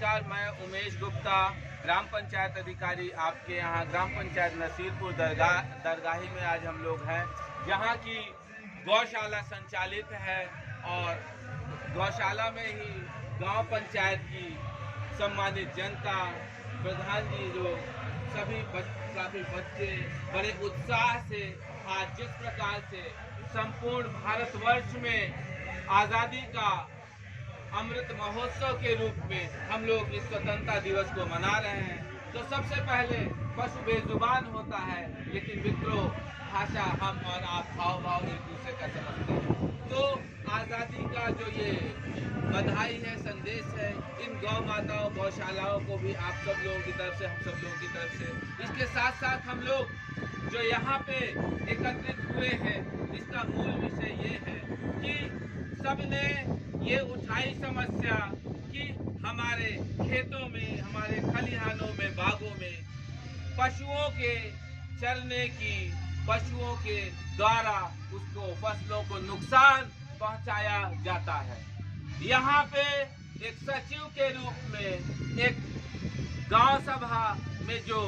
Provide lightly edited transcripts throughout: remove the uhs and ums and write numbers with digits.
नमस्कार, मैं उमेश गुप्ता, ग्राम पंचायत अधिकारी आपके यहाँ ग्राम पंचायत नसीरपुर दरगाही में आज हम लोग हैं, जहाँ की गौशाला संचालित है और गौशाला में ही गांव पंचायत की सम्मानित जनता, प्रधान जी जो सभी काफी बच्चे बड़े उत्साह से आज जिस प्रकार से संपूर्ण भारतवर्ष में आज़ादी का अमृत महोत्सव के रूप में हम लोग इस स्वतंत्रता दिवस को मना रहे हैं। तो सबसे पहले पशु बेजुबान होता है, लेकिन मित्रों भाषा हम और आप भाव एक दूसरे का समझते हैं। तो आज़ादी का जो ये बधाई है, संदेश है, इन गौ माताओं गौशालाओं को भी आप सब लोगों की तरफ से, हम सब लोगों की तरफ से, इसके साथ साथ हम लोग जो यहाँ पे एकत्रित हुए हैं, इसका मूल विषय ये है कि सबने ये उठाई समस्या कि हमारे खेतों में, हमारे खलिहानों में, बागों में पशुओं के चरने की, पशुओं के द्वारा उसको फसलों को नुकसान पहुंचाया जाता है। यहाँ पे एक सचिव के रूप में, एक गांव सभा में जो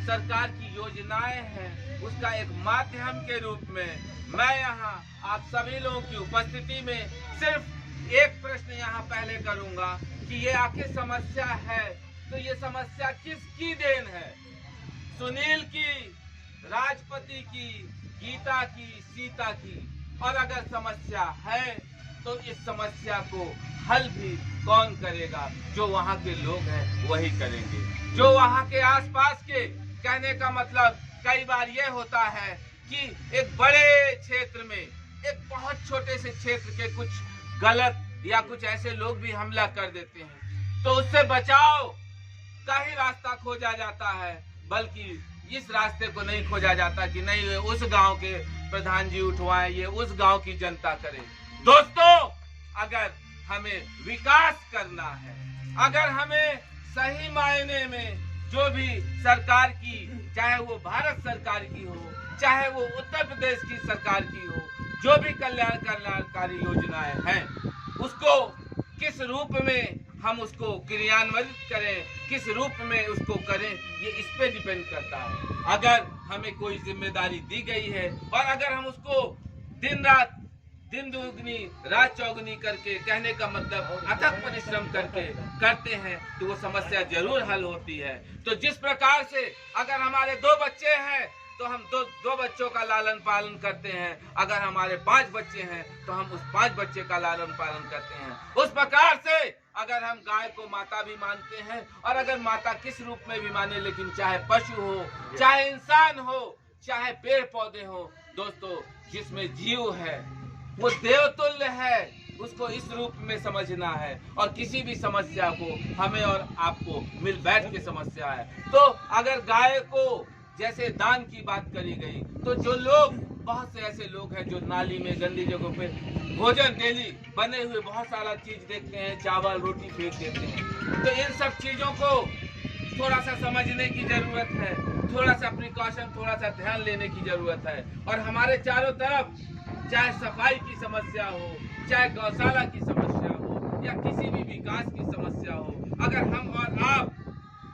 सरकार की योजनाएं हैं, उसका एक माध्यम के रूप में मैं यहाँ आप सभी लोगों की उपस्थिति में सिर्फ एक प्रश्न यहाँ पहले करूंगा कि ये आखिर समस्या है तो ये समस्या किसकी देन है? सुनील की, राजपति की, गीता की, सीता की? और अगर समस्या है तो इस समस्या को हल भी कौन करेगा? जो वहाँ के लोग हैं वही करेंगे, जो वहाँ के आसपास के। कहने का मतलब कई बार ये होता है कि एक बड़े क्षेत्र में, एक बहुत छोटे से क्षेत्र के कुछ गलत या कुछ ऐसे लोग भी हमला कर देते हैं, तो उससे बचाव का ही रास्ता खोजा जाता है, बल्कि इस रास्ते को नहीं खोजा जाता कि नहीं उस गांव के प्रधान जी उठवाएं, ये उस गांव की जनता करे। दोस्तों, अगर हमें विकास करना है, अगर हमें सही मायने में जो भी सरकार की, चाहे वो भारत सरकार की हो, चाहे वो उत्तर प्रदेश की सरकार की हो, जो भी कल्याणकारी योजनाएं हैं, उसको किस रूप में हम उसको क्रियान्वित करें, किस रूप में उसको करें, ये इस पे डिपेंड करता है। अगर हमें कोई जिम्मेदारी दी गई है और अगर हम उसको दिन दुगनी रात चौगुनी करके, कहने का मतलब अथक परिश्रम करके करते हैं, तो वो समस्या जरूर हल होती है। तो जिस प्रकार से अगर हमारे 2 बच्चे हैं तो हम दो बच्चों का लालन पालन करते हैं, अगर हमारे 5 बच्चे हैं तो हम उस 5 बच्चे का लालन पालन करते हैं। उस प्रकार से अगर हम गाय को माता भी मानते हैं, और अगर माता किस रूप में भी माने, लेकिन चाहे पशु हो, चाहे इंसान हो, चाहे पेड़ पौधे हो, दोस्तों जिसमें जीव है वो देवतुल्य है, उसको इस रूप में समझना है। और किसी भी समस्या को हमें और आपको मिल बैठ के समस्या है। तो अगर गाय को जैसे दान की बात करी गई, तो जो लोग, बहुत से ऐसे लोग हैं जो नाली में, गंदी जगहों पे भोजन डेली बने हुए बहुत सारा चीज देखते हैं, चावल रोटी फेंक देते हैं। तो इन सब चीजों को थोड़ा सा समझने की जरूरत है, थोड़ा सा प्रिकॉशन, थोड़ा सा ध्यान लेने की जरूरत है। और हमारे चारों तरफ चाहे सफाई की समस्या हो, चाहे गौशाला की समस्या हो, या किसी भी विकास की समस्या हो, अगर हम और आप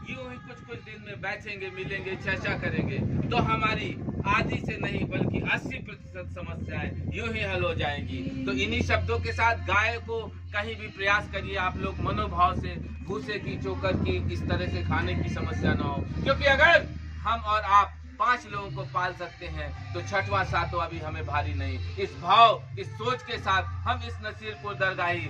यूं ही कुछ दिन में बैठेंगे, मिलेंगे, चर्चा करेंगे, तो हमारी आधी से नहीं बल्कि 80% समस्याएं यूं ही हल हो जाएंगी। तो इन्हीं शब्दों के साथ गाय को कहीं भी प्रयास करिए आप लोग मनोभाव से, भूसे की, चोकर की, इस तरह से खाने की समस्या ना हो। क्योंकि अगर हम और आप 5 लोगों को पाल सकते हैं तो 6वां 7वां भी हमें भारी नहीं। इस भाव, इस सोच के साथ हम इस नसीरपुर दरगाही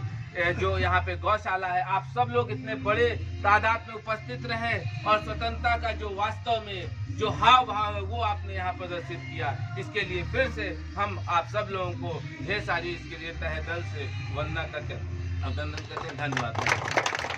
जो यहाँ पे गौशाला है, आप सब लोग इतने बड़े तादाद में उपस्थित रहे और स्वतंत्रता का जो वास्तव में जो हाव भाव है वो आपने यहाँ प्रदर्शित किया, इसके लिए फिर से हम आप सब लोगों को ढेर सारी इसके लिए तहे दिल से वंदना करते, अभिनंदन करते हैं। धन्यवाद।